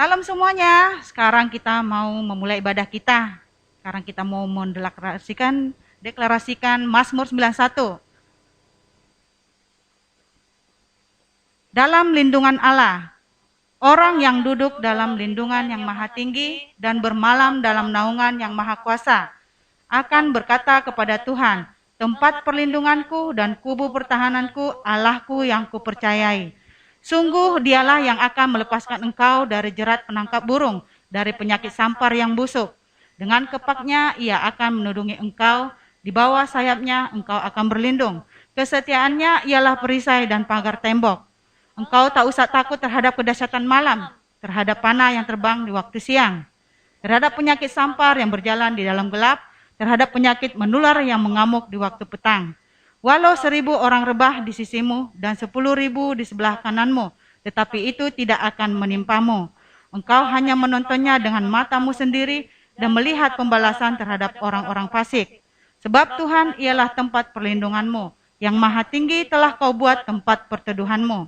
Salam semuanya, sekarang kita mau memulai ibadah kita. Sekarang kita mau deklarasikan Mazmur 91. Dalam lindungan Allah, orang yang duduk dalam lindungan yang maha tinggi dan bermalam dalam naungan yang maha kuasa, akan berkata kepada Tuhan, tempat perlindunganku dan kubu pertahananku, Allahku yang kupercayai. Sungguh dialah yang akan melepaskan engkau dari jerat penangkap burung, dari penyakit sampar yang busuk. Dengan kepaknya ia akan menudungi engkau, di bawah sayapnya engkau akan berlindung. Kesetiaannya ialah perisai dan pagar tembok. Engkau tak usah takut terhadap kedahsyatan malam, terhadap panah yang terbang di waktu siang, terhadap penyakit sampar yang berjalan di dalam gelap, terhadap penyakit menular yang mengamuk di waktu petang. Walau 1000 orang rebah di sisimu dan 10.000 di sebelah kananmu, tetapi itu tidak akan menimpamu. Engkau hanya menontonnya dengan matamu sendiri dan melihat pembalasan terhadap orang-orang fasik. Sebab Tuhan ialah tempat perlindunganmu, yang maha tinggi telah kau buat tempat perteduhanmu.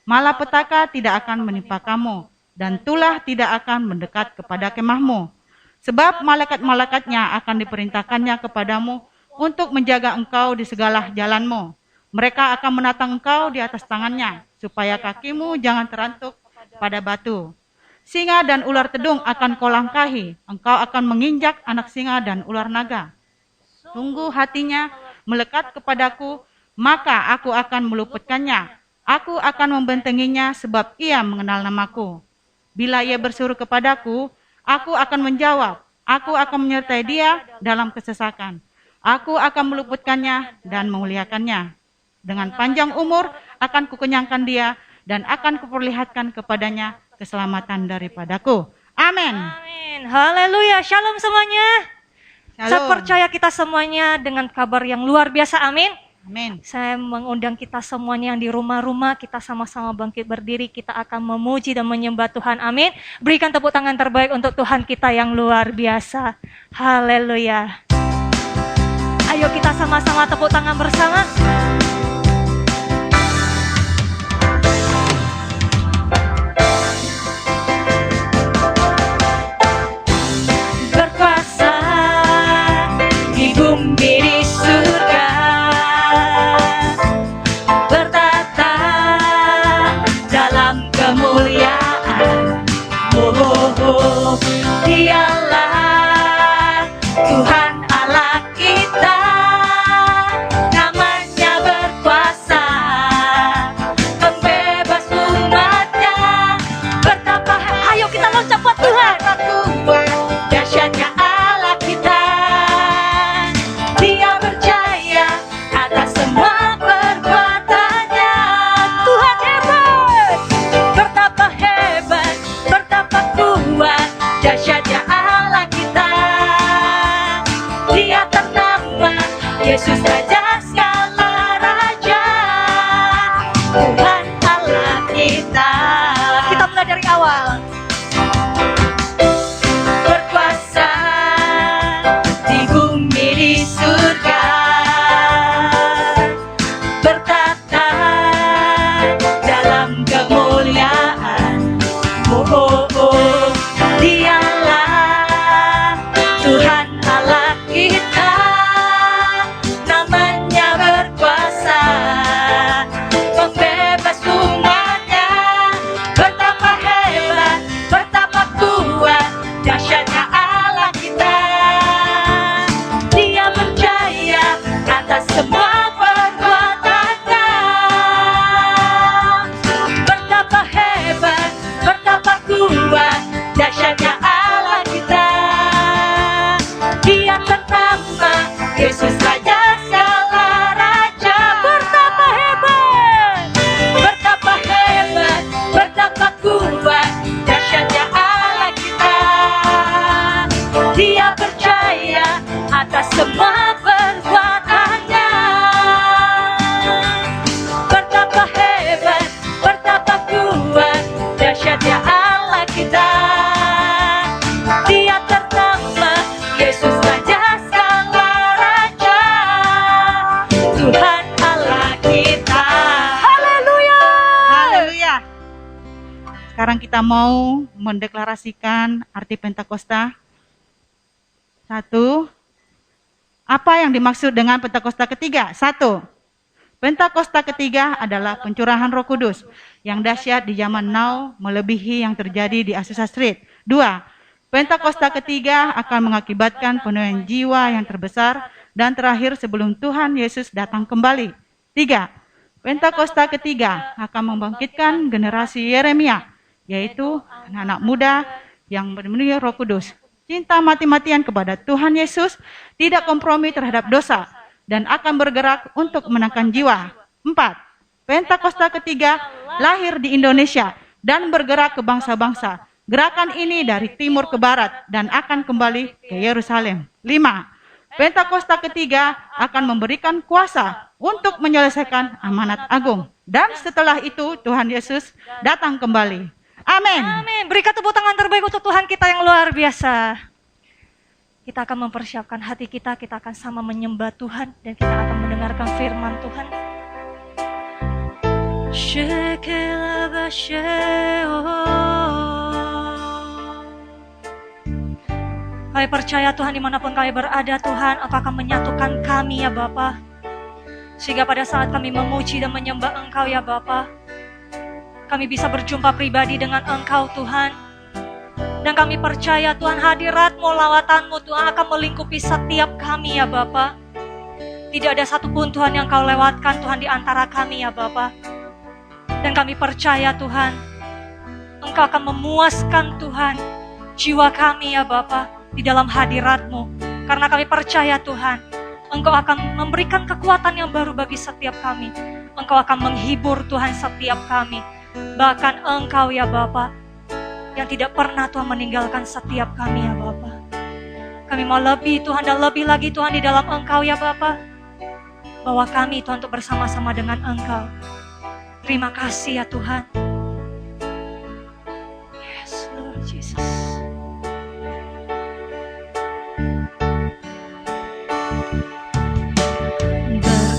Malapetaka tidak akan menimpa kamu, dan tulah tidak akan mendekat kepada kemahmu. Sebab malaikat-malaikatnya akan diperintahkannya kepadamu untuk menjaga engkau di segala jalanmu. Mereka akan menatang engkau di atas tangannya, supaya kakimu jangan terantuk pada batu. Singa dan ular tedung akan kau langkahi, engkau akan menginjak anak singa dan ular naga. Sungguh hatinya melekat kepadaku, maka aku akan meluputkannya. Aku akan membentenginya sebab ia mengenal namaku. Bila ia bersuruh kepadaku, aku akan menjawab. Aku akan menyertai dia dalam kesesakan. Aku akan meluputkannya dan memuliakannya. Dengan panjang umur akan kukenyangkan dia dan akan kuperlihatkan kepadanya keselamatan daripadaku. Amin. Amin. Haleluya. Shalom semuanya. Shalom. Saya percaya kita semuanya dengan kabar yang luar biasa. Amin. Amin. Saya mengundang kita semuanya yang di rumah-rumah, kita sama-sama bangkit berdiri, kita akan memuji dan menyembah Tuhan. Amin. Berikan tepuk tangan terbaik untuk Tuhan kita yang luar biasa. Haleluya. Ayo kita sama-sama tepuk tangan bersama. Berkuasa di bumi di surga, bertata dalam kemuliaan. Dialah Tuhan Allah kita, namanya berkuasa, pembebas umatnya. Betapa, ayo kita loncat buat Tuhan. Dahsyatnya Allah kita, Dia berjaya atas semua perbuatannya. Tuhan hebat, betapa hebat, betapa kuat, dahsyatnya Allah kita. Dia ternama Yesus Raja segala raja, Tuhan Allah kita. Kita mulai dari awal. Berkuasa di bumi di surga, bertata dalam kemuliaan. Dialah Tuhan Allah kita, namanya berkuasa, pembebas umatnya. Betapa hebat, betapa kuat, dahsyatnya Allah kita. Dia berjaya atas semua perbuatannya. Betapa hebat, betapa kuat, dahsyatnya Allah kita. Dia ternama Yesus Raja segala raja. Betapa hebat, betapa hebat, betapa kuat, dahsyatnya Allah kita. Dia percaya atas semua perbuatannya. Betapa hebat, betapa kuat, dahsyatnya Allah kita. Dia ternama Yesus Raja segala raja, Tuhan Allah kita. Haleluya. Haleluya. Sekarang kita mau mendeklarasikan arti Pentakosta. 1. Apa yang dimaksud dengan Pentakosta ketiga? 1. Pentakosta ketiga adalah pencurahan Roh Kudus yang dahsyat di zaman now melebihi yang terjadi di Azusa Street. 2. Pentakosta ketiga akan mengakibatkan penuaian jiwa yang terbesar dan terakhir sebelum Tuhan Yesus datang kembali. 3. Pentakosta ketiga akan membangkitkan generasi Yeremia, yaitu anak-anak muda yang memenuhi Roh Kudus, cinta mati-matian kepada Tuhan Yesus, tidak kompromi terhadap dosa, dan akan bergerak untuk menangkan jiwa. 4. Pentakosta ketiga lahir di Indonesia dan bergerak ke bangsa-bangsa. Gerakan ini dari timur ke barat dan akan kembali ke Yerusalem. 5. Pentakosta ketiga akan memberikan kuasa untuk menyelesaikan amanat agung. Dan setelah itu Tuhan Yesus datang kembali. Amin. Amin. Berikan tepuk tangan terbaik untuk Tuhan kita yang luar biasa. Kita akan mempersiapkan hati kita akan sama menyembah Tuhan dan kita akan mendengarkan firman Tuhan. Kami percaya Tuhan dimanapun kami berada Tuhan, Engkau akan menyatukan kami ya Bapa. Sehingga pada saat kami memuji dan menyembah Engkau ya Bapa, kami bisa berjumpa pribadi dengan Engkau Tuhan. Dan kami percaya Tuhan hadirat-Mu, lawatan-Mu Tuhan akan melingkupi setiap kami ya Bapa. Tidak ada satupun Tuhan yang Kau lewatkan Tuhan di antara kami ya Bapa. Dan kami percaya Tuhan, Engkau akan memuaskan Tuhan jiwa kami ya Bapa di dalam hadirat-Mu. Karena kami percaya Tuhan, Engkau akan memberikan kekuatan yang baru bagi setiap kami. Engkau akan menghibur Tuhan setiap kami. Bahkan Engkau ya Bapa, yang tidak pernah Tuhan meninggalkan setiap kami ya Bapa. Kami mau lebih Tuhan dan lebih lagi Tuhan di dalam Engkau ya Bapa. Bawa kami Tuhan untuk bersama-sama dengan Engkau. Terima kasih ya Tuhan. Yes Lord Jesus.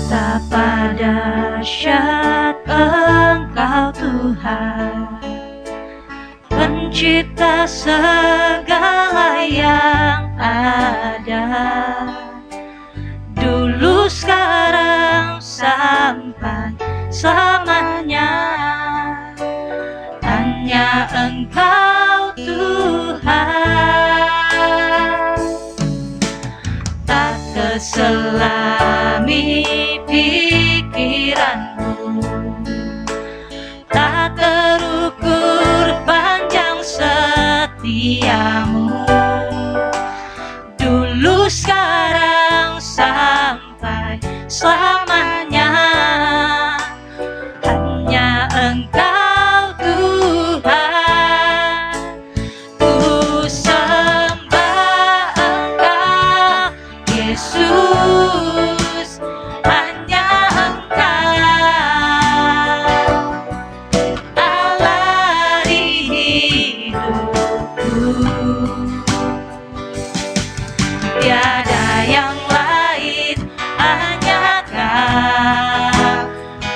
Betapa dahsyat Engkau Tuhan, Pencipta segala yang ada, dulu sekarang sampai selamanya. Hanya Engkau Tuhan, tak terselami pikiranmu, tak terukur panjang setiamu, dulu sekarang sampai selamanya. Hanya Engkau Tuhan, ku sembah Engkau Yesus. Hanya Engkau Allah di hidupku, tiada yang lain, hanya Kau,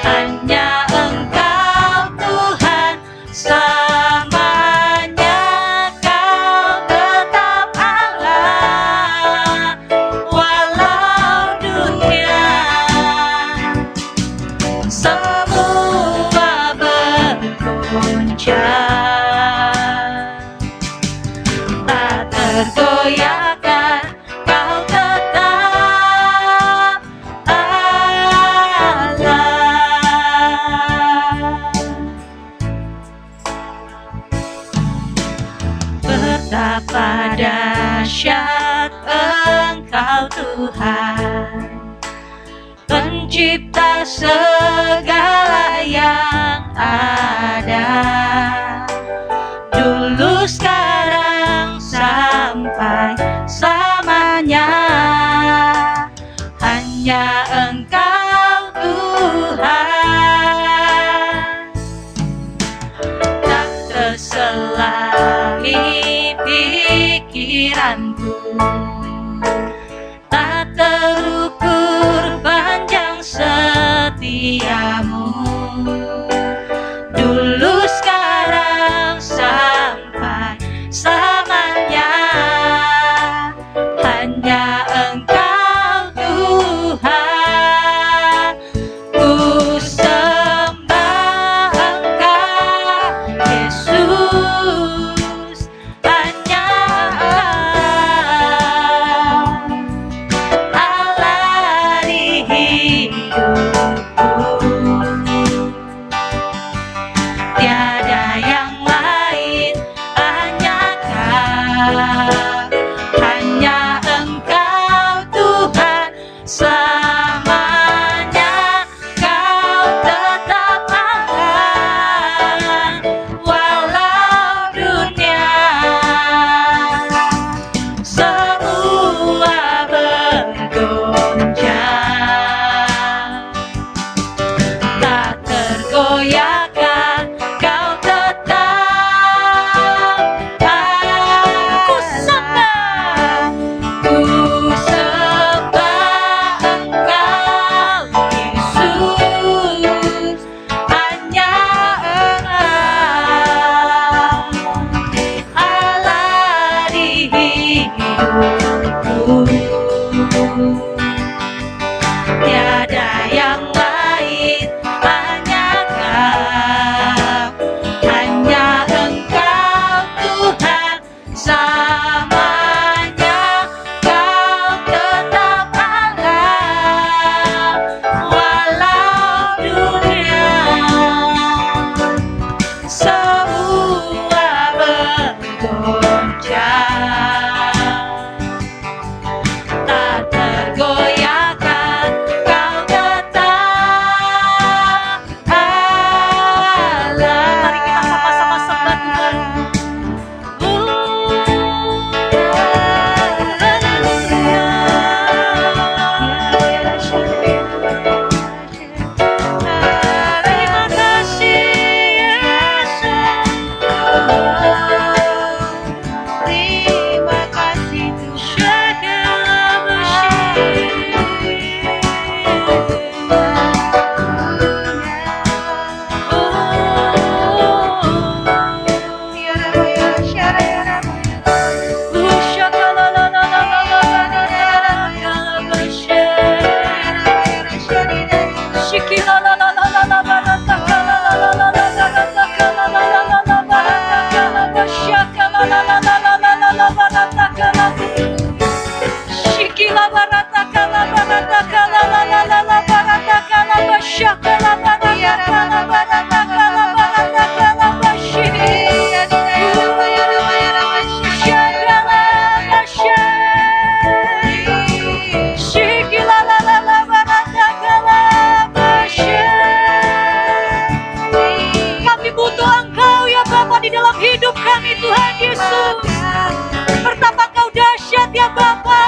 hanya Engkau Tuhan selamanya. Kau tetap Allah walau dunia semua bergoncang, tak tergoyahkan. Kau tetap Allah. Betapa dahsyat Engkau Tuhan, Pencipta segala yang ada, dulu sekarang sampai selamanya. Hanya Engkau Tuhan, tak terselami pikiranku, tak terukur panjang setiamu, dulu sekarang sampai hidupku. Tiada yang lain, hanya Kau, hanya Engkau Tuhan selamanya. Kau tetap Allah, walau dunia semua bergoncang, tak tergoyahkan. Kau tetap Allah. Mari kita sama-sama sembah Tuhan. Terima kasih Yesus. Terima kasih Kami butuh Engkau ya Bapa di dalam hidup kami Tuhan Yesus. Pertama Kau dahsyat ya Bapa.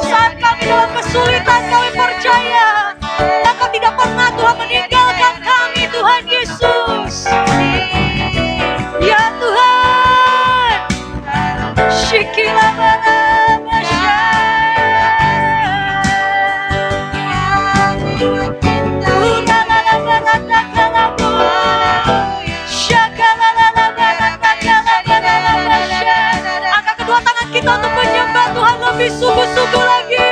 Saat kami dalam kesulitan kami percaya Engkau tidak pernah Tuhan meninggalkan kami Tuhan Yesus. Ya Tuhan, angkat kedua tangan kita untuk menyembah Tuhan lebih sungguh-sungguh lagi.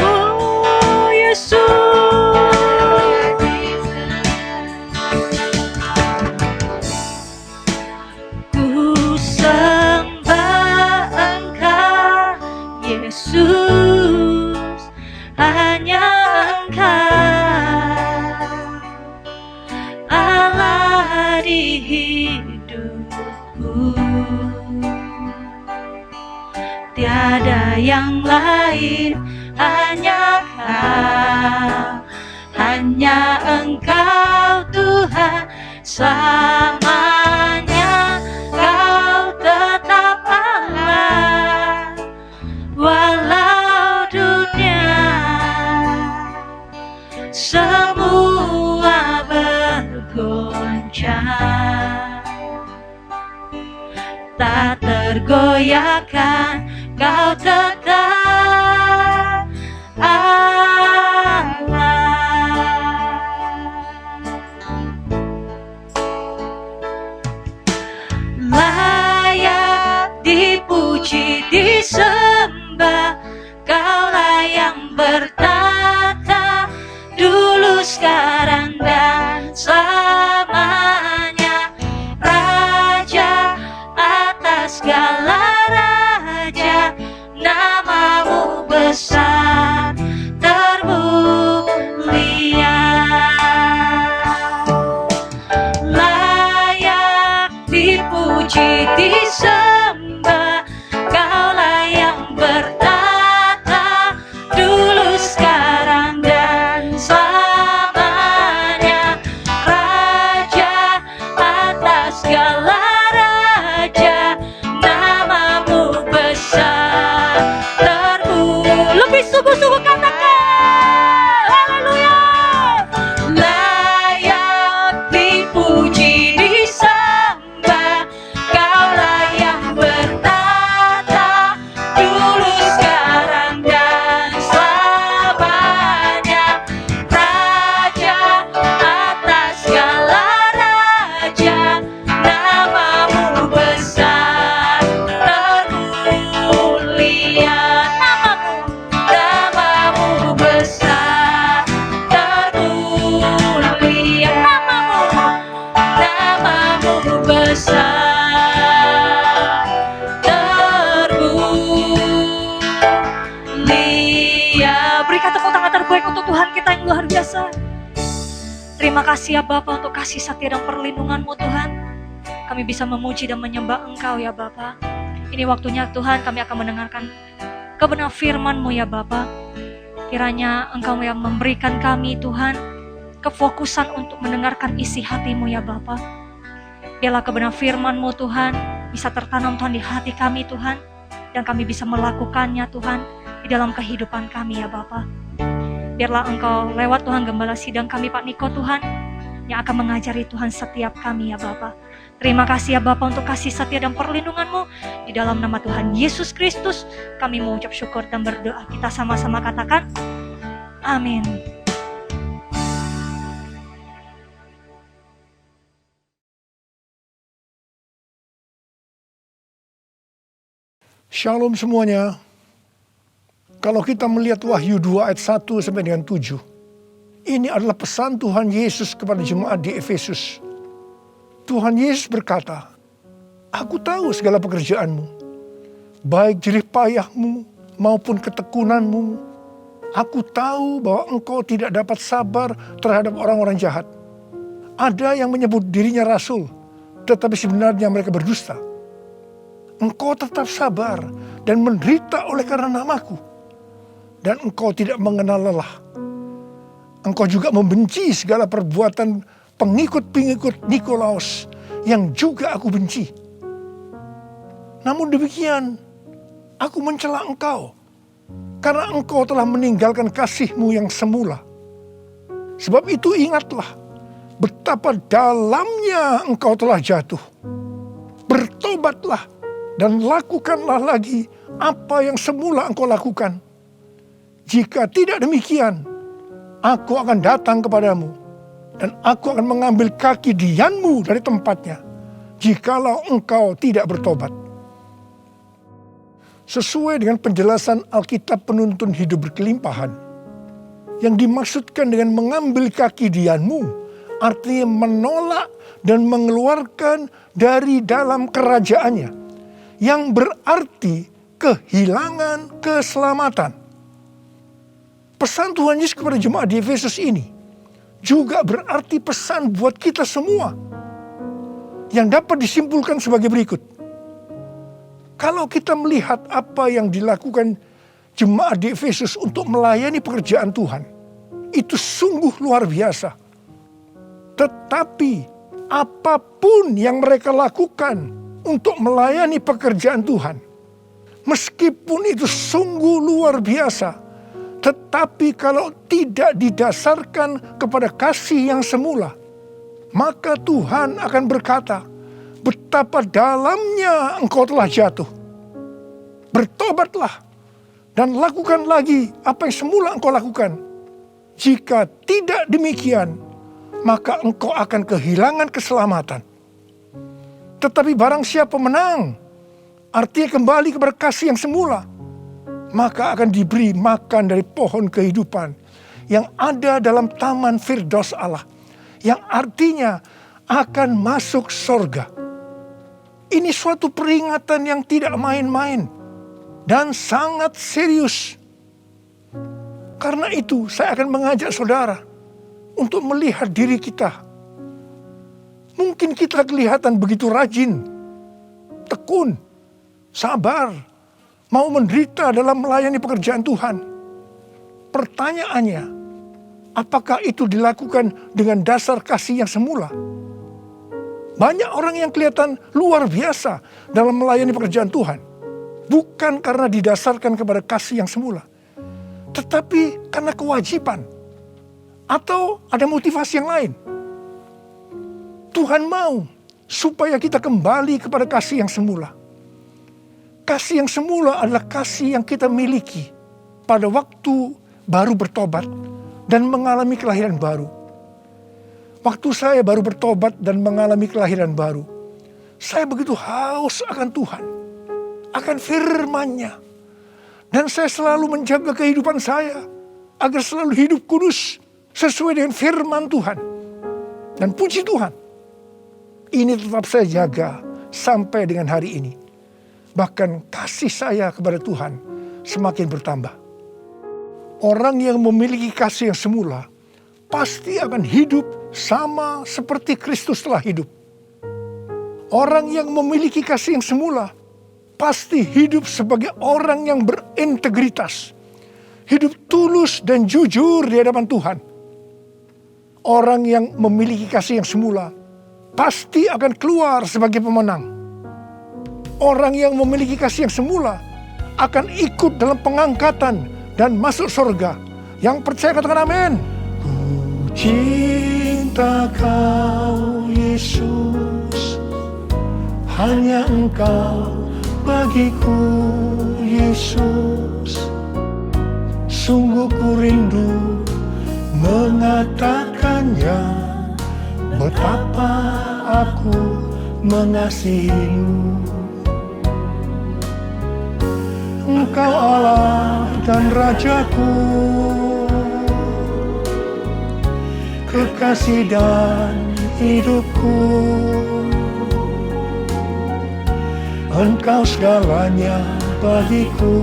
Oh Yesus, ku sembah Engkau Yesus, hanya Engkau Allah di hidupku. Tiada yang lain, hanya Kau, hanya Engkau Tuhan selamanya. Kau tetap Allah, walau dunia semua bergoncang, tak tergoyahkan. Kau tetap Allah. Layak dipuji, disembah, Kaulah yang bertata dulu, sekarang, dan selamanya. Raja atas segala raja, namamu besar termulia. dipuji, disembah. Kaulah yang bertata dulu, sekarang, dan selamanya. Raja atas segala raja, namamu besar terpuji. Lebih sungguh-sungguh katakan, haleluya. Layak dipuji, disembah. Kaulah yang bertata dulu, sekarang, dan selamanya. Raja atas segala raja, namamu besar termulia. Namamu besar termulia. Namamu besar termulia. Berikan tepuk tangan terbaik untuk Tuhan kita yang luar biasa. Terima kasih ya Bapa untuk kasih setia dan perlindungan-Mu Tuhan. Kami bisa memuji dan menyembah Engkau ya Bapa. Ini waktunya Tuhan kami akan mendengarkan kebenaran firman-Mu ya Bapa. Kiranya Engkau yang memberikan kami Tuhan kefokusan untuk mendengarkan isi hati-Mu ya Bapa. Biarlah kebenaran firman-Mu Tuhan bisa tertanam Tuhan di hati kami Tuhan, dan kami bisa melakukannya Tuhan di dalam kehidupan kami ya Bapa. Biarlah Engkau lewat Tuhan Gembala Sidang kami Pak Niko Tuhan, yang akan mengajari Tuhan setiap kami ya Bapa. Terima kasih ya Bapa untuk kasih setia dan perlindungan-Mu. Di dalam nama Tuhan Yesus Kristus kami mengucap syukur dan berdoa. Kita sama-sama katakan amin. Shalom semuanya. Kalau kita melihat Wahyu 2 ayat 1 sampai dengan 7, ini adalah pesan Tuhan Yesus kepada jemaat di Efesus. Tuhan Yesus berkata, "Aku tahu segala pekerjaanmu, baik jerih payahmu maupun ketekunanmu. Aku tahu bahwa engkau tidak dapat sabar terhadap orang-orang jahat. Ada yang menyebut dirinya rasul, tetapi sebenarnya mereka berdusta. Engkau tetap sabar dan menderita oleh karena namaku, dan engkau tidak mengenal lelah. Engkau juga membenci segala perbuatan pengikut-pengikut Nikolaus yang juga aku benci. Namun demikian, aku mencela engkau, karena engkau telah meninggalkan kasih-Mu yang semula. Sebab itu ingatlah betapa dalamnya engkau telah jatuh. Bertobatlah dan lakukanlah lagi apa yang semula engkau lakukan. Jika tidak demikian, aku akan datang kepadamu, dan aku akan mengambil kaki dianmu dari tempatnya, jikalau engkau tidak bertobat." Sesuai dengan penjelasan Alkitab Penuntun Hidup Berkelimpahan, yang dimaksudkan dengan mengambil kaki dianmu, artinya menolak dan mengeluarkan dari dalam kerajaannya, yang berarti kehilangan keselamatan. Pesan Tuhan Yesus kepada jemaat di Efesus ini juga berarti pesan buat kita semua, yang dapat disimpulkan sebagai berikut. Kalau kita melihat apa yang dilakukan jemaat di Efesus untuk melayani pekerjaan Tuhan, itu sungguh luar biasa. Tetapi apapun yang mereka lakukan untuk melayani pekerjaan Tuhan, meskipun itu sungguh luar biasa, tetapi kalau tidak didasarkan kepada kasih yang semula, maka Tuhan akan berkata, betapa dalamnya engkau telah jatuh. Bertobatlah dan lakukan lagi apa yang semula engkau lakukan. Jika tidak demikian, maka engkau akan kehilangan keselamatan. Tetapi barang siapa menang, artinya kembali kepada kasih yang semula, maka akan diberi makan dari pohon kehidupan yang ada dalam taman Firdaus Allah, yang artinya akan masuk sorga. Ini suatu peringatan yang tidak main-main dan sangat serius. Karena itu saya akan mengajak saudara untuk melihat diri kita. Mungkin kita kelihatan begitu rajin, tekun, sabar, mau menderita dalam melayani pekerjaan Tuhan. Pertanyaannya, apakah itu dilakukan dengan dasar kasih yang semula? Banyak orang yang kelihatan luar biasa dalam melayani pekerjaan Tuhan. Bukan karena didasarkan kepada kasih yang semula, tetapi karena kewajiban. Atau ada motivasi yang lain. Tuhan mau supaya kita kembali kepada kasih yang semula. Kasih yang semula adalah kasih yang kita miliki pada waktu baru bertobat dan mengalami kelahiran baru. Waktu saya baru bertobat dan mengalami kelahiran baru, saya begitu haus akan Tuhan, akan firman-Nya. Dan saya selalu menjaga kehidupan saya agar selalu hidup kudus sesuai dengan firman Tuhan. Dan puji Tuhan, ini tetap saya jaga sampai dengan hari ini. Bahkan kasih saya kepada Tuhan semakin bertambah. Orang yang memiliki kasih yang semula pasti akan hidup sama seperti Kristus telah hidup. Orang yang memiliki kasih yang semula pasti hidup sebagai orang yang berintegritas. Hidup tulus dan jujur di hadapan Tuhan. Orang yang memiliki kasih yang semula pasti akan keluar sebagai pemenang. Orang yang memiliki kasih yang semula akan ikut dalam pengangkatan dan masuk surga. Yang percaya katakan amin. Ku cinta Kau Yesus, hanya Engkau bagiku Yesus. Sungguh ku rindu mengatakannya, betapa aku mengasihimu. Engkau Allah dan Rajaku, kekasih dan hidupku. Engkau segalanya bagiku.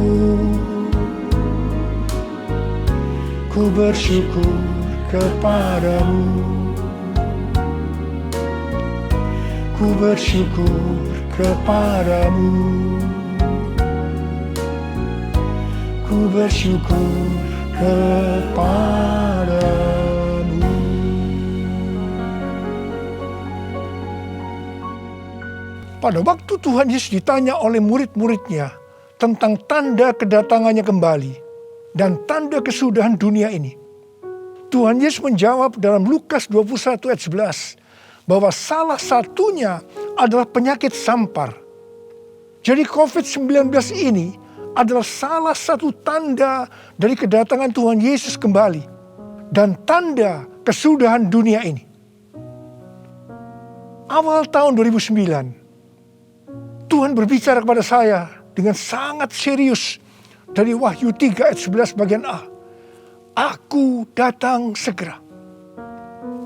Ku bersyukur kepadamu. Ku bersyukur kepadamu. Ku bersyukur kepadamu. Pada waktu Tuhan Yesus ditanya oleh murid-muridnya tentang tanda kedatangannya kembali dan tanda kesudahan dunia ini, Tuhan Yesus menjawab dalam Lukas 21 ayat 11 bahwa salah satunya adalah penyakit sampar. Jadi COVID-19 ini adalah salah satu tanda dari kedatangan Tuhan Yesus kembali dan tanda kesudahan dunia ini. Awal tahun 2009, Tuhan berbicara kepada saya dengan sangat serius dari Wahyu 3 ayat 11 bagian A. Aku datang segera.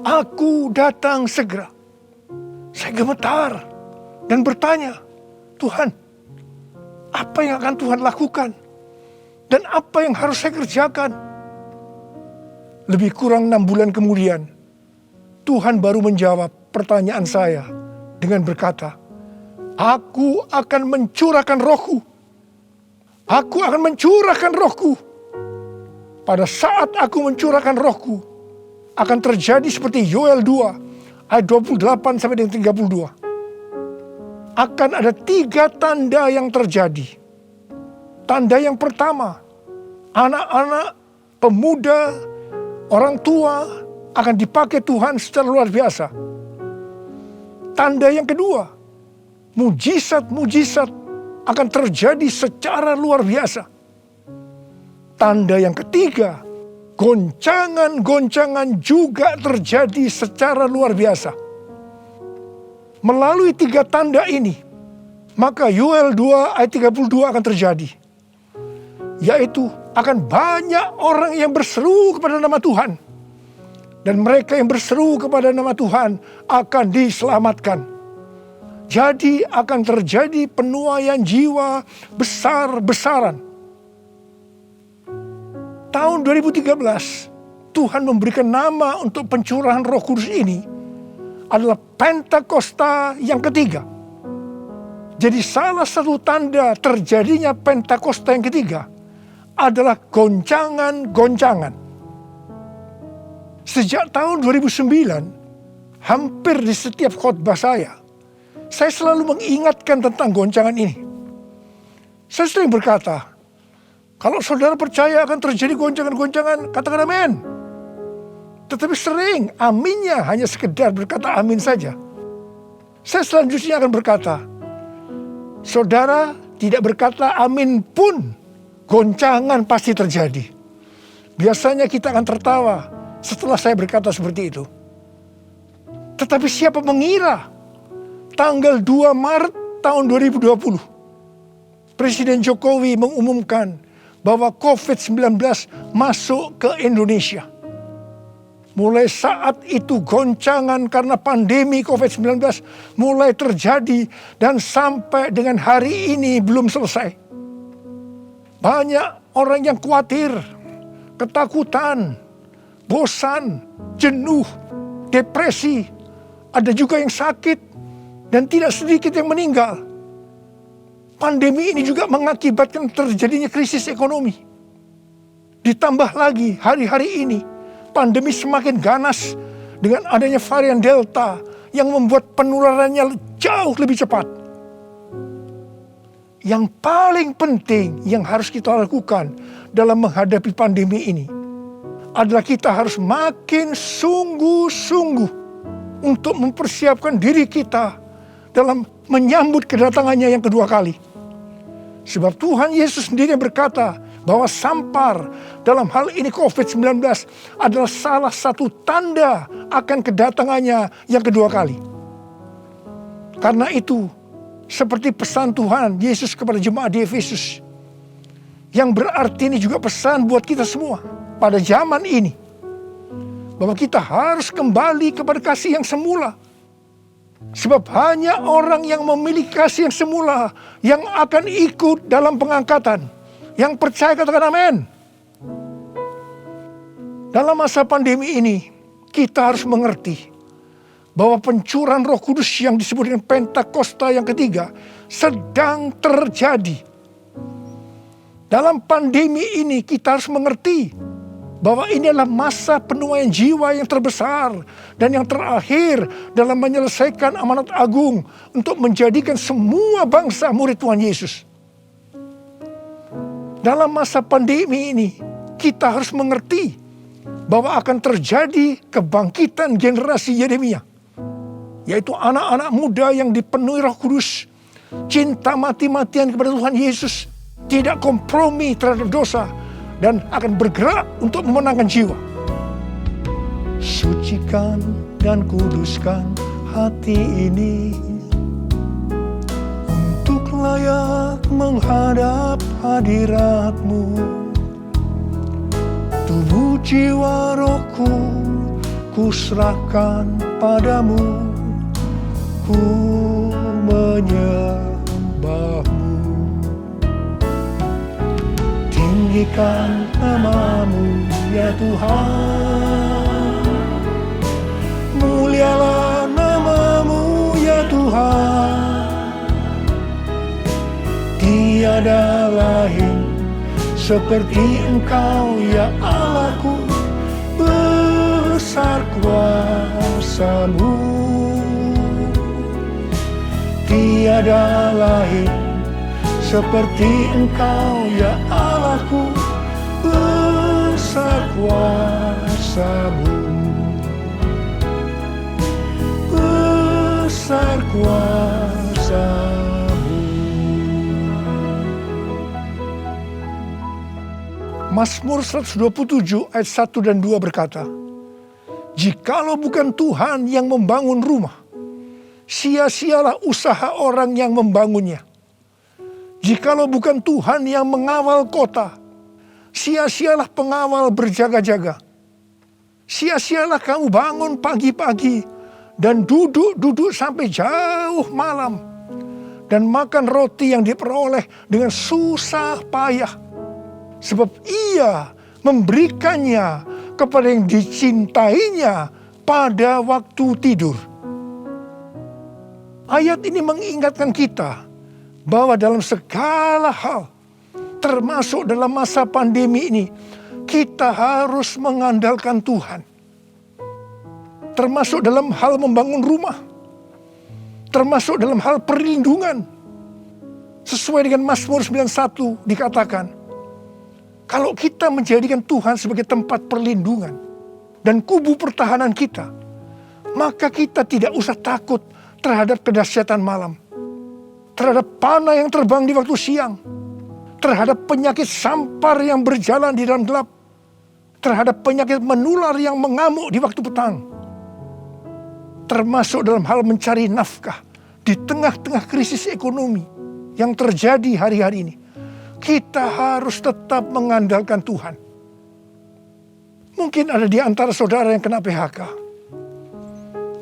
Aku datang segera. Saya gemetar dan bertanya, Tuhan, apa yang akan Tuhan lakukan? Dan apa yang harus saya kerjakan? Lebih kurang 6 bulan kemudian, Tuhan baru menjawab pertanyaan saya dengan berkata, Aku akan mencurahkan rohku. Aku akan mencurahkan rohku. Pada saat aku mencurahkan rohku, akan terjadi seperti Yoel 2 ayat 28 sampai dengan 32. Akan ada 3 tanda yang terjadi. Tanda yang pertama, anak-anak, pemuda, orang tua akan dipakai Tuhan secara luar biasa. Tanda yang kedua, mujizat-mujizat akan terjadi secara luar biasa. Tanda yang ketiga, goncangan-goncangan juga terjadi secara luar biasa. Melalui 3 tanda ini, maka Yoel 2 ayat 32 akan terjadi. Yaitu akan banyak orang yang berseru kepada nama Tuhan. Dan mereka yang berseru kepada nama Tuhan akan diselamatkan. Jadi akan terjadi penuaian jiwa besar-besaran. Tahun 2013, Tuhan memberikan nama untuk pencurahan Roh Kudus ini adalah Pentakosta yang ketiga. Jadi salah satu tanda terjadinya Pentakosta yang ketiga adalah goncangan-goncangan. Sejak tahun 2009, hampir di setiap khotbah saya selalu mengingatkan tentang goncangan ini. Saya sering berkata, kalau saudara percaya akan terjadi goncangan-goncangan, katakan amin. Tetapi sering aminnya hanya sekedar berkata amin saja. Saya selanjutnya akan berkata, saudara tidak berkata amin pun, goncangan pasti terjadi. Biasanya kita akan tertawa setelah saya berkata seperti itu. Tetapi siapa mengira tanggal 2 Maret tahun 2020, Presiden Jokowi mengumumkan bahwa COVID-19 masuk ke Indonesia. Mulai saat itu goncangan karena pandemi COVID-19 mulai terjadi dan sampai dengan hari ini belum selesai. Banyak orang yang khawatir, ketakutan, bosan, jenuh, depresi. Ada juga yang sakit dan tidak sedikit yang meninggal. Pandemi ini juga mengakibatkan terjadinya krisis ekonomi. Ditambah lagi hari-hari ini pandemi semakin ganas dengan adanya varian Delta yang membuat penularannya jauh lebih cepat. Yang paling penting yang harus kita lakukan dalam menghadapi pandemi ini adalah kita harus makin sungguh-sungguh untuk mempersiapkan diri kita dalam menyambut kedatangannya yang kedua kali. Sebab Tuhan Yesus sendiri yang berkata bahwa sampar dalam hal ini COVID-19 adalah salah satu tanda akan kedatangannya yang kedua kali. Karena itu, seperti pesan Tuhan Yesus kepada jemaat di Efesus, yang berarti ini juga pesan buat kita semua pada zaman ini, bahwa kita harus kembali kepada kasih yang semula. Sebab hanya orang yang memiliki kasih yang semula yang akan ikut dalam pengangkatan. Yang percaya katakan amin. Dalam masa pandemi ini, kita harus mengerti bahwa pencurahan Roh Kudus yang disebut dengan Pentakosta yang ketiga sedang terjadi. Dalam pandemi ini kita harus mengerti bahwa ini adalah masa penuaian jiwa yang terbesar dan yang terakhir dalam menyelesaikan amanat agung untuk menjadikan semua bangsa murid Tuhan Yesus. Dalam masa pandemi ini, kita harus mengerti bahwa akan terjadi kebangkitan generasi Yeremia, yaitu anak-anak muda yang dipenuhi Roh Kudus, cinta mati-matian kepada Tuhan Yesus, tidak kompromi terhadap dosa, dan akan bergerak untuk memenangkan jiwa. Sucikan dan kuduskan hati ini untuk layak menghadap hadirat-Mu. Tubuh jiwa rohku kuserahkan padamu, ku menyembah-Mu. Tinggikan nama-Mu ya Tuhan, mulialah nama-Mu ya Tuhan. Tiada lain seperti Engkau ya Allahku, besar kuasa-Mu. Tiada lain seperti Engkau ya Allahku, besar kuasa-Mu, besar kuasa-Mu. Mazmur 127 ayat 1 dan 2 berkata, jikalau bukan Tuhan yang membangun rumah, sia-sialah usaha orang yang membangunnya. Jikalau bukan Tuhan yang mengawal kota, sia-sialah pengawal berjaga-jaga. Sia-sialah kamu bangun pagi-pagi dan duduk-duduk sampai jauh malam, dan makan roti yang diperoleh dengan susah payah. Sebab Ia memberikannya kepada yang dicintainya pada waktu tidur. Ayat ini mengingatkan kita bahwa dalam segala hal, termasuk dalam masa pandemi ini, kita harus mengandalkan Tuhan. Termasuk dalam hal membangun rumah, termasuk dalam hal perlindungan. Sesuai dengan Mazmur 91 dikatakan, kalau kita menjadikan Tuhan sebagai tempat perlindungan dan kubu pertahanan kita, maka kita tidak usah takut terhadap kedahsyatan malam, terhadap panah yang terbang di waktu siang, terhadap penyakit sampar yang berjalan di dalam gelap, terhadap penyakit menular yang mengamuk di waktu petang, termasuk dalam hal mencari nafkah di tengah-tengah krisis ekonomi yang terjadi hari-hari ini. Kita harus tetap mengandalkan Tuhan. Mungkin ada di antara saudara yang kena PHK,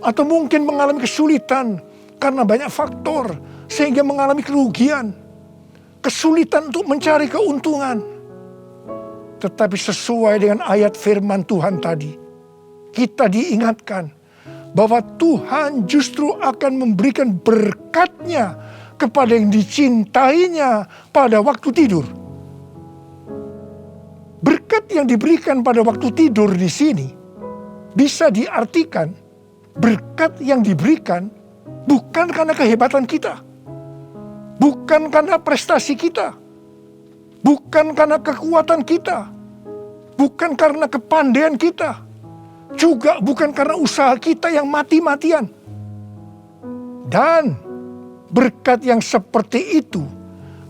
atau mungkin mengalami kesulitan karena banyak faktor sehingga mengalami kerugian, kesulitan untuk mencari keuntungan. Tetapi sesuai dengan ayat firman Tuhan tadi, kita diingatkan bahwa Tuhan justru akan memberikan berkat-Nya kepada yang dicintainya pada waktu tidur. Berkat yang diberikan pada waktu tidur di sini bisa diartikan berkat yang diberikan bukan karena kehebatan kita, bukan karena prestasi kita, bukan karena kekuatan kita, bukan karena kepandaian kita, juga bukan karena usaha kita yang mati-matian. Dan berkat yang seperti itu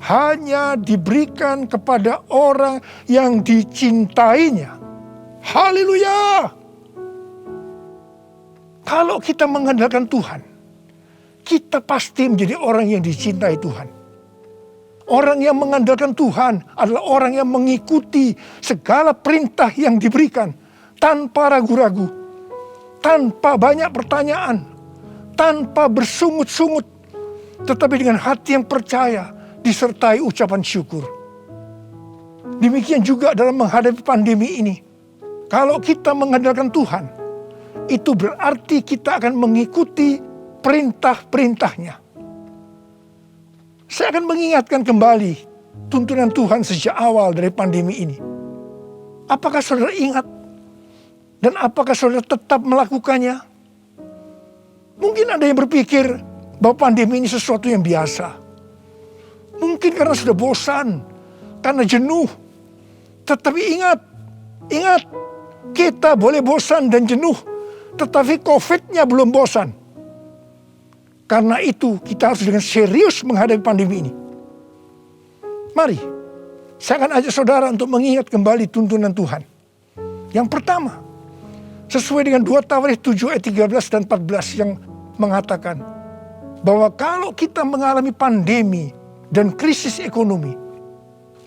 hanya diberikan kepada orang yang dicintainya. Haleluya! Kalau kita mengandalkan Tuhan, kita pasti menjadi orang yang dicintai Tuhan. Orang yang mengandalkan Tuhan adalah orang yang mengikuti segala perintah yang diberikan tanpa ragu-ragu, tanpa banyak pertanyaan, tanpa bersungut-sungut, tetapi dengan hati yang percaya disertai ucapan syukur. Demikian juga dalam menghadapi pandemi ini. Kalau kita mengandalkan Tuhan, itu berarti kita akan mengikuti perintah-perintahnya. Saya akan mengingatkan kembali tuntunan Tuhan sejak awal dari pandemi ini. Apakah saudara ingat? Dan apakah saudara tetap melakukannya? Mungkin ada yang berpikir bahwa pandemi ini sesuatu yang biasa. Mungkin karena sudah bosan, karena jenuh. Tetapi ingat, kita boleh bosan dan jenuh, tetapi COVID-nya belum bosan. Karena itu kita harus dengan serius menghadapi pandemi ini. Mari, saya akan ajak saudara untuk mengingat kembali tuntunan Tuhan. Yang pertama, sesuai dengan 2 Tawarikh 7 ayat 13 dan 14 yang mengatakan bahwa kalau kita mengalami pandemi dan krisis ekonomi,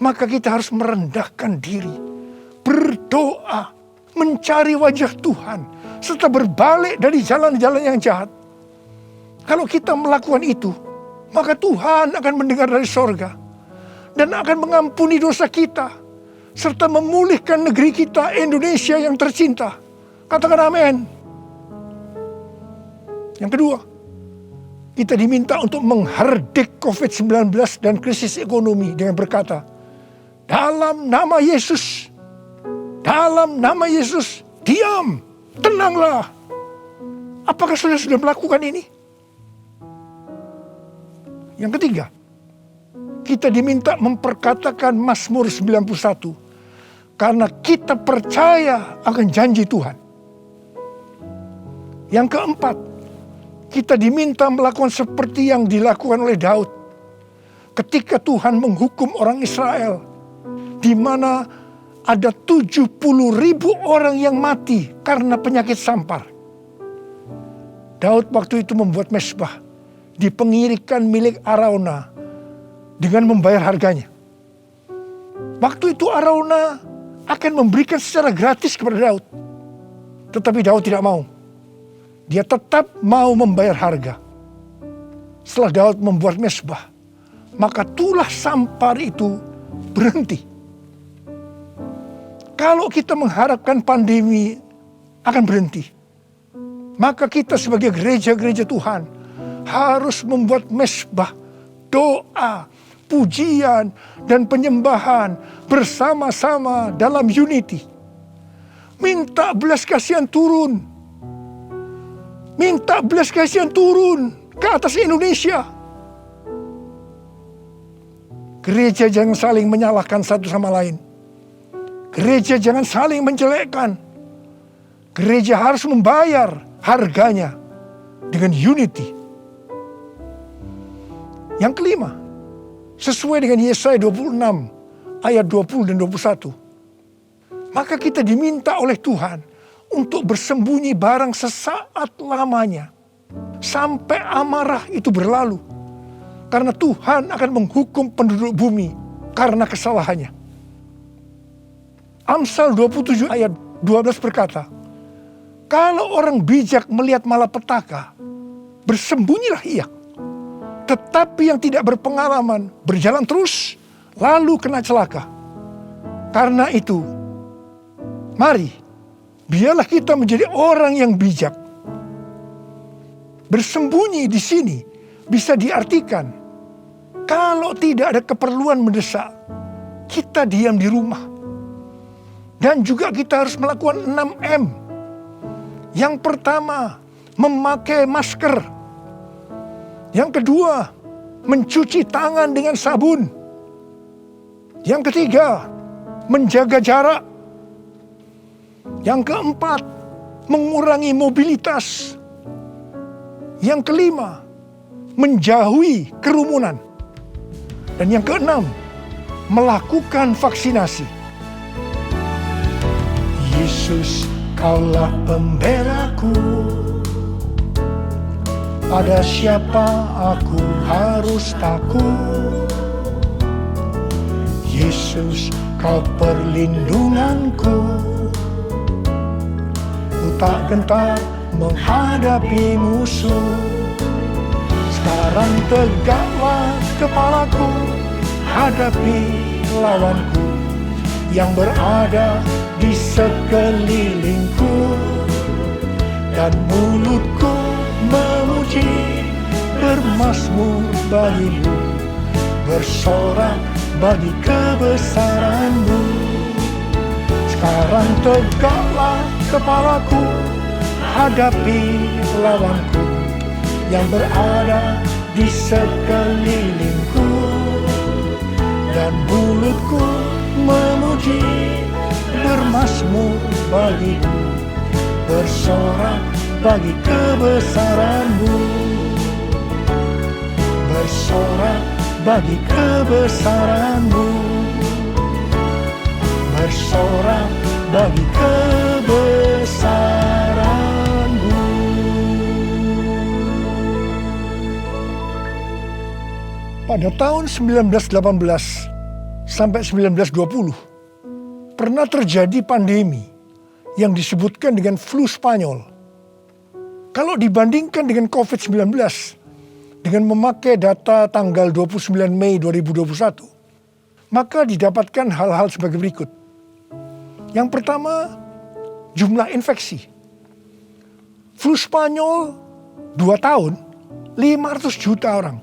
maka kita harus merendahkan diri, berdoa, mencari wajah Tuhan, serta berbalik dari jalan-jalan yang jahat. Kalau kita melakukan itu, maka Tuhan akan mendengar dari sorga dan akan mengampuni dosa kita, serta memulihkan negeri kita, Indonesia yang tercinta. Katakan amin. Yang kedua, kita diminta untuk menghardik COVID-19 dan krisis ekonomi dengan berkata, dalam nama Yesus, diam, tenanglah. Apakah saudara sudah melakukan ini? Yang ketiga, kita diminta memperkatakan Mazmur 91 karena kita percaya akan janji Tuhan. Yang keempat, kita diminta melakukan seperti yang dilakukan oleh Daud ketika Tuhan menghukum orang Israel, di mana ada 70.000 orang yang mati karena penyakit sampar. Daud waktu itu membuat mezbah di pengirikan milik Arauna dengan membayar harganya. Waktu itu Arauna akan memberikan secara gratis kepada Daud. Tetapi Daud tidak mau. Dia tetap mau membayar harga. Setelah Daud membuat mezbah, maka tulah sampar itu berhenti. Kalau kita mengharapkan pandemi akan berhenti, maka kita sebagai gereja-gereja Tuhan harus membuat mezbah, doa, pujian, dan penyembahan bersama-sama dalam unity. Minta belas kasihan turun. Minta belas kasihan turun ke atas Indonesia. Gereja jangan saling menyalahkan satu sama lain. Gereja jangan saling menjelekkan. Gereja harus membayar harganya dengan unity. Yang kelima, sesuai dengan Yesaya 26 ayat 20 dan 21. Maka kita diminta oleh Tuhan untuk bersembunyi barang sesaat lamanya. Sampai amarah itu berlalu. Karena Tuhan akan menghukum penduduk bumi karena kesalahannya. Amsal 27 ayat 12 berkata, kalau orang bijak melihat malapetaka, bersembunyilah ia. Tetapi yang tidak berpengalaman berjalan terus, lalu kena celaka. Karena itu, mari, biarlah kita menjadi orang yang bijak. Bersembunyi di sini bisa diartikan, kalau tidak ada keperluan mendesak, kita diam di rumah. Dan juga kita harus melakukan 6M. Yang pertama, memakai masker. Yang kedua, mencuci tangan dengan sabun. Yang ketiga, menjaga jarak. Yang keempat, mengurangi mobilitas. Yang kelima, menjauhi kerumunan. Dan yang keenam, melakukan vaksinasi. Yesus, Kaulah pembelaku. Pada siapa aku harus takut? Yesus, Kau perlindunganku. Ku tak gentar menghadapi musuh. Sekarang tegaklah kepalaku, hadapi lawanku yang berada di sekelilingku, dan mulutku memuji, bermazmur bagimu, bersorak bagi kebesaran-Mu. Sekarang tegaklah kepalaku, hadapi lawanku yang berada di sekelilingku, dan mulutku memuji, bermazmur bagimu, bersorak bagi kebesaran-Mu, bersorak bagi kebesaran-Mu, bersorak bagi kebesaran-Mu. Pada tahun 1918 sampai 1920, pernah terjadi pandemi yang disebutkan dengan flu Spanyol. Kalau dibandingkan dengan COVID-19, dengan memakai data tanggal 29 Mei 2021, maka didapatkan hal-hal sebagai berikut. Yang pertama, jumlah infeksi. Flu Spanyol 2 tahun, 500 juta orang.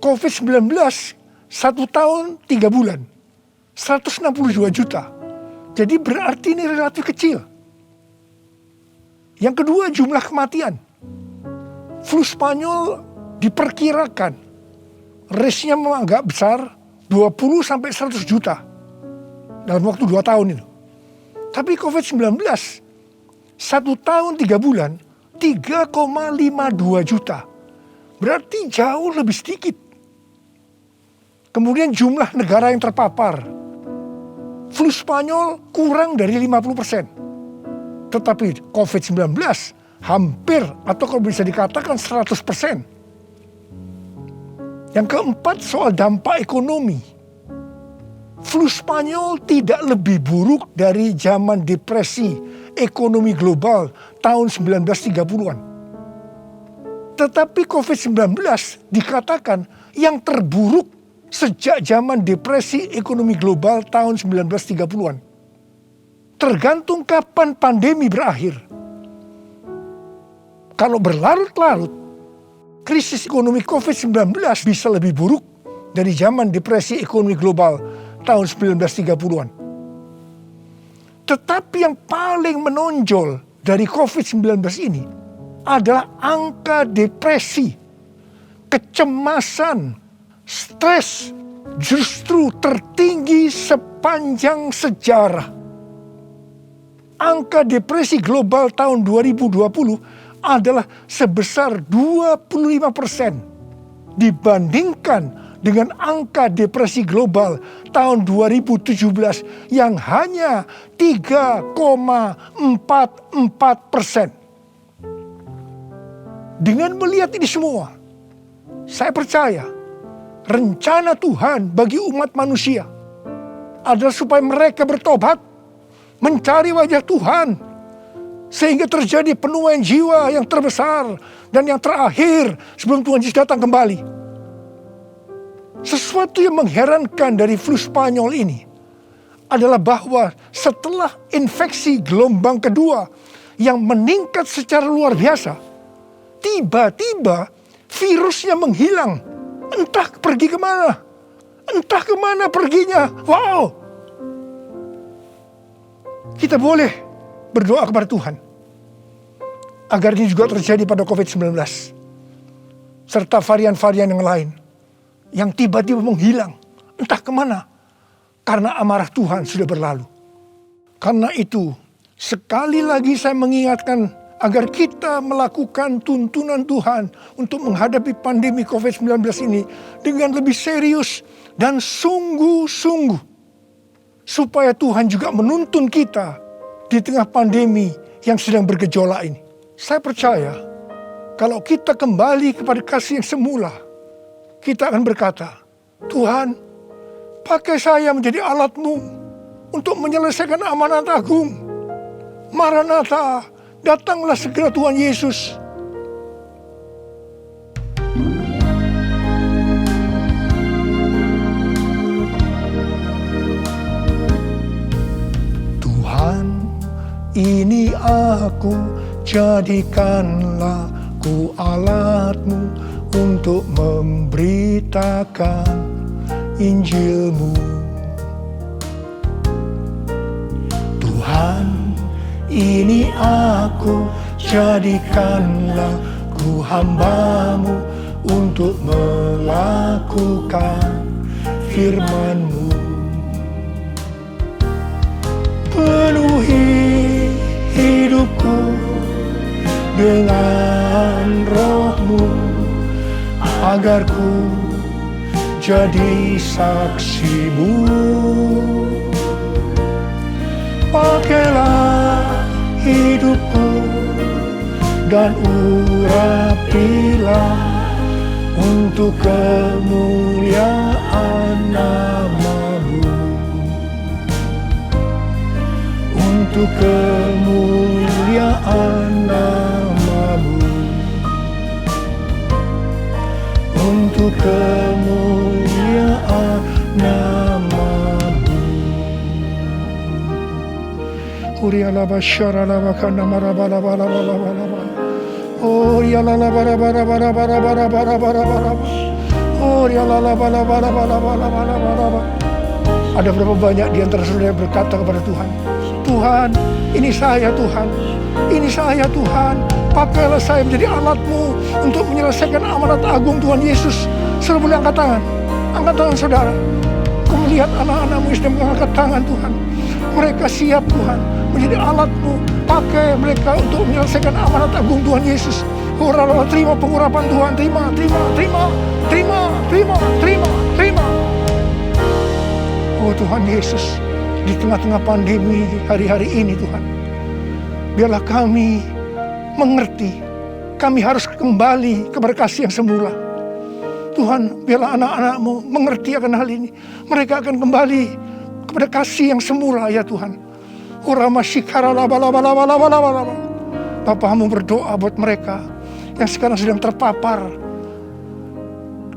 COVID-19 1 tahun 3 bulan, 162 juta. Jadi berarti ini relatif kecil. Yang kedua, jumlah kematian. Flu Spanyol diperkirakan risknya memang agak besar, 20 sampai 100 juta dalam waktu 2 tahun itu. Tapi COVID-19 1 tahun 3 bulan 3,52 juta. Berarti jauh lebih sedikit. Kemudian jumlah negara yang terpapar. Flu Spanyol kurang dari 50%. Tetapi COVID-19 hampir atau kalau bisa dikatakan 100%. Yang keempat, soal dampak ekonomi. Flu Spanyol tidak lebih buruk dari zaman depresi ekonomi global tahun 1930-an. Tetapi COVID-19 dikatakan yang terburuk sejak zaman depresi ekonomi global tahun 1930-an. Tergantung kapan pandemi berakhir. Kalau berlarut-larut, krisis ekonomi COVID-19 bisa lebih buruk dari zaman depresi ekonomi global tahun 1930-an. Tetapi yang paling menonjol dari COVID-19 ini adalah angka depresi, kecemasan, stres justru tertinggi sepanjang sejarah. Angka depresi global tahun 2020 adalah sebesar 25% dibandingkan dengan angka depresi global tahun 2017 yang hanya 3,44%. Dengan melihat ini semua, saya percaya rencana Tuhan bagi umat manusia adalah supaya mereka bertobat, mencari wajah Tuhan, sehingga terjadi penuaian jiwa yang terbesar dan yang terakhir sebelum Tuhan Yesus datang kembali. Sesuatu yang mengherankan dari flu Spanyol ini adalah bahwa setelah infeksi gelombang kedua yang meningkat secara luar biasa, tiba-tiba virusnya menghilang. Entah pergi kemana, entah kemana perginya. Wow! Kita boleh berdoa kepada Tuhan agar ini juga terjadi pada COVID-19 serta varian-varian yang lain yang tiba-tiba menghilang entah kemana karena amarah Tuhan sudah berlalu. Karena itu sekali lagi saya mengingatkan agar kita melakukan tuntunan Tuhan untuk menghadapi pandemi COVID-19 ini dengan lebih serius dan sungguh-sungguh, supaya Tuhan juga menuntun kita di tengah pandemi yang sedang bergejolak ini. Saya percaya kalau kita kembali kepada kasih yang semula, kita akan berkata, Tuhan, pakai saya menjadi alat-Mu untuk menyelesaikan amanat agung. Maranatha, datanglah segera Tuhan Yesus. Tuhan, ini aku, jadikanlah ku alat-Mu untuk memberitakan Injil-Mu. Tuhan, ini aku, jadikanlah ku hamba-Mu untuk melakukan firman-Mu. Penuhi hidupku dengan roh-Mu, agar ku jadi saksi-Mu. Pakailah hidupku dan urapilah untuk kemuliaan nama-Mu, untuk kemuliaan nama-Mu, untuk kemuliaan nama-Mu. Urialaba syaralaba kana marabalabalabalabalaba. Orialalabarabarabarabarabarabarabarabarabaraba. Orialalabalabalabalabalabalaba. Ada berapa banyak di antara saudara yang berkata kepada Tuhan, Tuhan, ini saya Tuhan, ini saya Tuhan, pakailah saya menjadi alat-Mu untuk menyelesaikan amanat agung Tuhan Yesus. Saudara boleh angkat tangan saudara. Kau melihat anak-anak-Mu yang sedang mengangkat tangan Tuhan. Mereka siap Tuhan menjadi alat-Mu, pakai mereka untuk menyelesaikan amanat agung Tuhan Yesus. Orang terima pengurapan Tuhan, terima. Oh Tuhan Yesus, di tengah-tengah pandemi hari-hari ini Tuhan, biarlah kami mengerti, kami harus kembali kepada kasih yang semula. Tuhan, biarlah anak-anak-Mu mengerti akan hal ini. Mereka akan kembali kepada kasih yang semula ya Tuhan. Bapa-Mu berdoa buat mereka yang sekarang sedang terpapar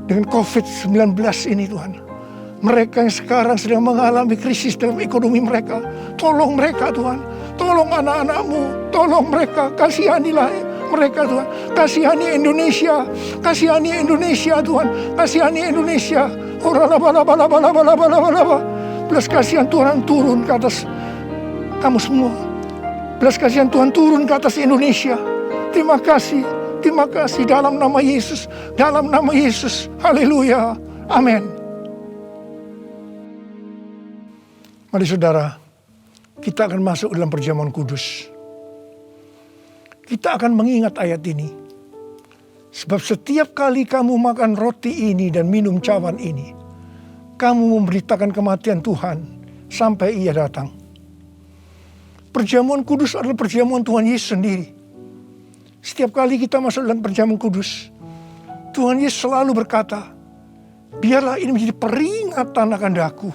dengan COVID-19 ini Tuhan. Mereka yang sekarang sedang mengalami krisis dalam ekonomi mereka. Tolong mereka Tuhan. Tolong anak-anak-Mu. Tolong mereka. Kasihanilah mereka Tuhan. Kasihani Indonesia, kasihani Indonesia Tuhan, kasihani Indonesia. Belas kasihan Tuhan turun ke atas kamu semua. Belas kasihan Tuhan turun ke atas Indonesia. Terima kasih dalam nama Yesus, dalam nama Yesus. Haleluya, amin. Mari saudara, kita akan masuk dalam perjamuan kudus. Kita akan mengingat ayat ini. Sebab setiap kali kamu makan roti ini dan minum cawan ini, kamu memberitakan kematian Tuhan sampai Ia datang. Perjamuan kudus adalah perjamuan Tuhan Yesus sendiri. Setiap kali kita masuk dalam perjamuan kudus, Tuhan Yesus selalu berkata, biarlah ini menjadi peringatan akan daku.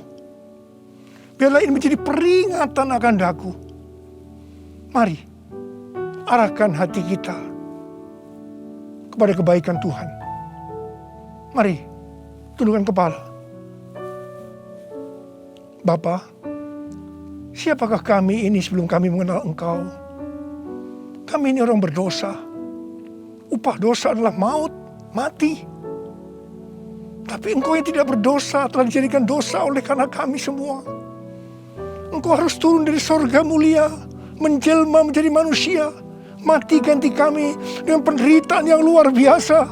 Biarlah ini menjadi peringatan akan daku. Mari, arahkan hati kita kepada kebaikan Tuhan. Mari, tundukkan kepala. Bapa, siapakah kami ini sebelum kami mengenal Engkau? Kami ini orang berdosa. Upah dosa adalah maut, mati. Tapi Engkau yang tidak berdosa telah dijadikan dosa oleh karena kami semua. Engkau harus turun dari sorga mulia, menjelma menjadi manusia, mati ganti kami dengan penderitaan yang luar biasa.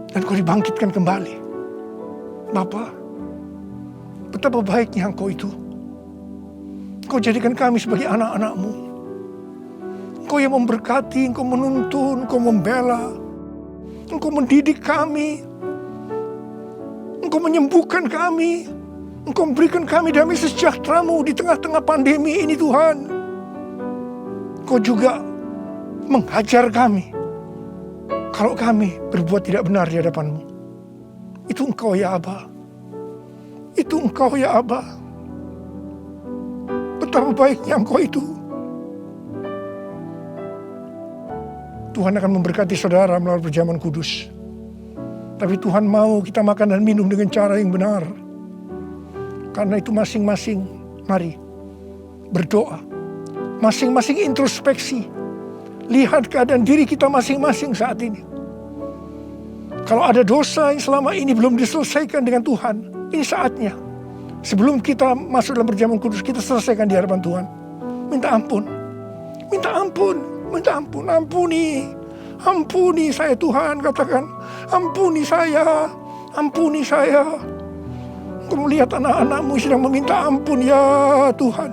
Dan Engkau dibangkitkan kembali. Bapa, betapa baiknya Engkau itu. Engkau jadikan kami sebagai anak-anak-Mu. Engkau yang memberkati, Engkau menuntun, Engkau membela, Engkau mendidik kami, Engkau menyembuhkan kami, Engkau memberikan kami damai sejahtera-Mu di tengah-tengah pandemi ini Tuhan. Engkau juga menghajar kami kalau kami berbuat tidak benar di hadapan-Mu. Itu Engkau ya Aba. Itu Engkau ya Aba. Betapa baiknya Engkau itu. Tuhan akan memberkati saudara melalui perjamuan kudus. Tapi Tuhan mau kita makan dan minum dengan cara yang benar. Karena itu masing-masing, mari berdoa. Masing-masing introspeksi. Lihat keadaan diri kita masing-masing saat ini. Kalau ada dosa yang selama ini belum diselesaikan dengan Tuhan, ini saatnya. Sebelum kita masuk dalam perjamuan kudus, kita selesaikan di hadapan Tuhan. Minta ampun. Minta ampun. Minta ampun. Ampuni. Ampuni saya Tuhan, katakan. Ampuni saya. Ampuni saya. Engkau melihat anak-anak-Mu sedang meminta ampun ya Tuhan.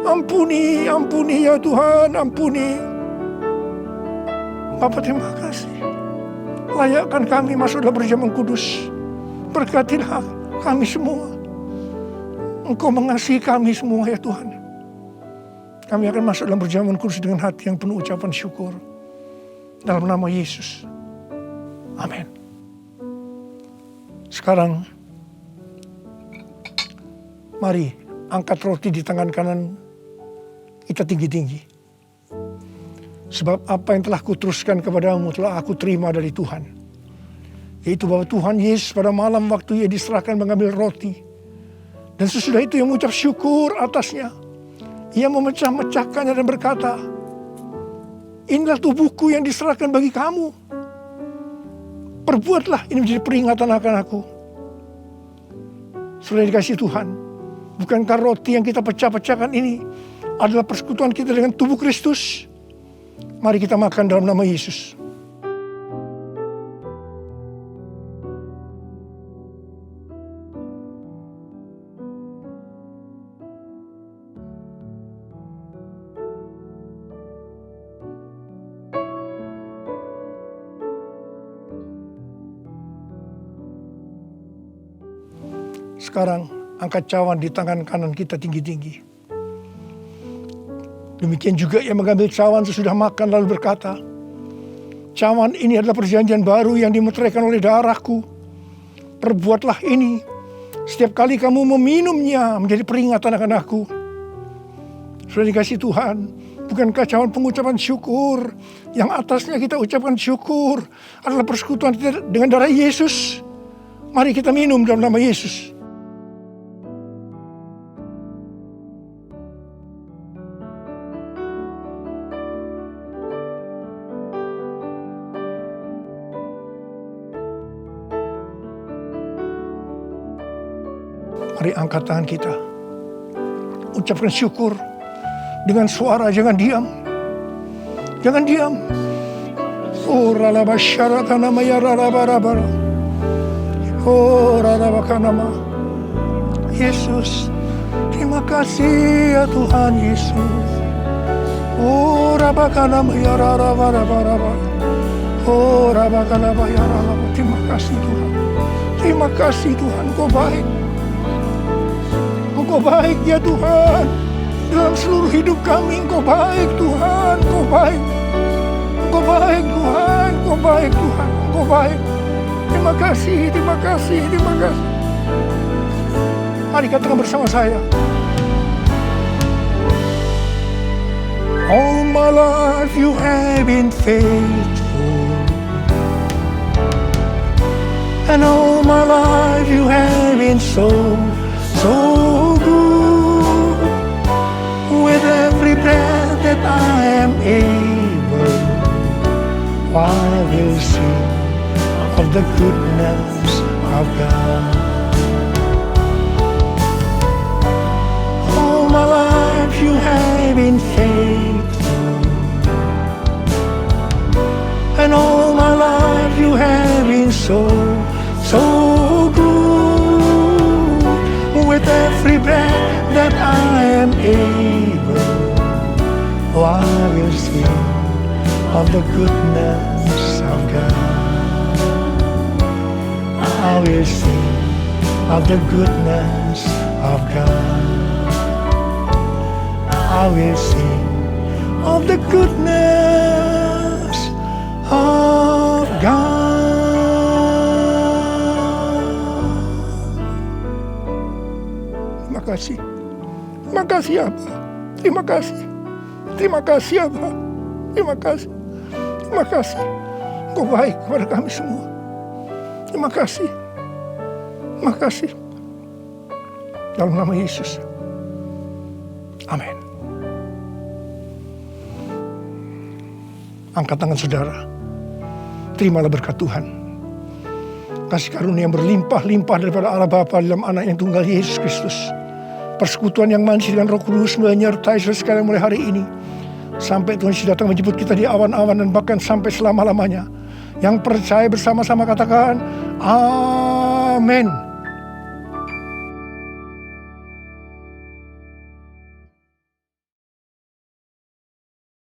Ampuni. Ampuni ya Tuhan. Ampuni. Bapa terima kasih. Layakkan kami masuk dalam perjamuan kudus. Berkatilah kami semua. Engkau mengasihi kami semua ya Tuhan. Kami akan masuk dalam perjamuan kudus dengan hati yang penuh ucapan syukur. Dalam nama Yesus. Amin. Sekarang, mari angkat roti di tangan kanan kita tinggi-tinggi. Sebab apa yang telah kuteruskan kepadamu telah aku terima dari Tuhan. Yaitu bahwa Tuhan Yesus pada malam waktu Ia diserahkan mengambil roti. Dan sesudah itu Ia mengucap syukur atasnya. Ia memecah-mecahkannya dan berkata, inilah tubuhku yang diserahkan bagi kamu. Perbuatlah ini menjadi peringatan akan aku. Sudah dikasih Tuhan. Bukankah roti yang kita pecah-pecahkan ini adalah persekutuan kita dengan tubuh Kristus? Mari kita makan dalam nama Yesus. Sekarang angkat cawan di tangan kanan kita tinggi-tinggi. Demikian juga Ia mengambil cawan sesudah makan lalu berkata, cawan ini adalah perjanjian baru yang dimeteraikan oleh darahku. Perbuatlah ini setiap kali kamu meminumnya menjadi peringatan akan aku. Sudah dikasih Tuhan, bukankah cawan pengucapan syukur yang atasnya kita ucapkan syukur adalah persekutuan kita dengan darah Yesus? Mari kita minum dalam nama Yesus. Mari angkat tangan kita. Ucapkan syukur dengan suara, jangan diam. Jangan diam. Oh ralabasyarakanama ya ralabarabara. Oh ralabakanama. Yesus, terima kasih ya Tuhan Yesus. Oh rabakanama ya ralabarabara. Oh rabakanama ya ralabarabara. Terima kasih Tuhan. Terima kasih Tuhan, Kau baik. Engkau baik ya Tuhan. Dalam seluruh hidup kami Engkau baik Tuhan. Engkau baik. Engkau baik Tuhan. Engkau baik Tuhan. Engkau baik. Terima kasih, terima kasih, terima kasih. Mari katakan bersama saya. All my life you have been faithful, and all my life you have been so good. With every breath that I am able, I will sing of the goodness of God. All my life you have been faithful, and all my life you have been so good. With every breath that I am able, I will sing of the goodness of God. I will sing of the goodness of God. I will sing of the goodness of God. Terima kasih. Terima kasih Abah. Terima kasih. Terima kasih Abah. Terima kasih. Terima kasih. Engkau baik kepada kami semua. Terima kasih. Terima kasih. Dalam nama Yesus. Amin. Angkat tangan saudara. Terimalah berkat Tuhan. Kasih karunia yang berlimpah-limpah daripada Allah Bapa dalam Anak yang tunggal Yesus Kristus. Persekutuan yang manis dengan Roh Kudus menyertai saudara sekalian mulai hari ini. Sampai Tuhan Yesus datang menjemput kita di awan-awan dan bahkan sampai selama-lamanya. Yang percaya bersama-sama katakan, Amin.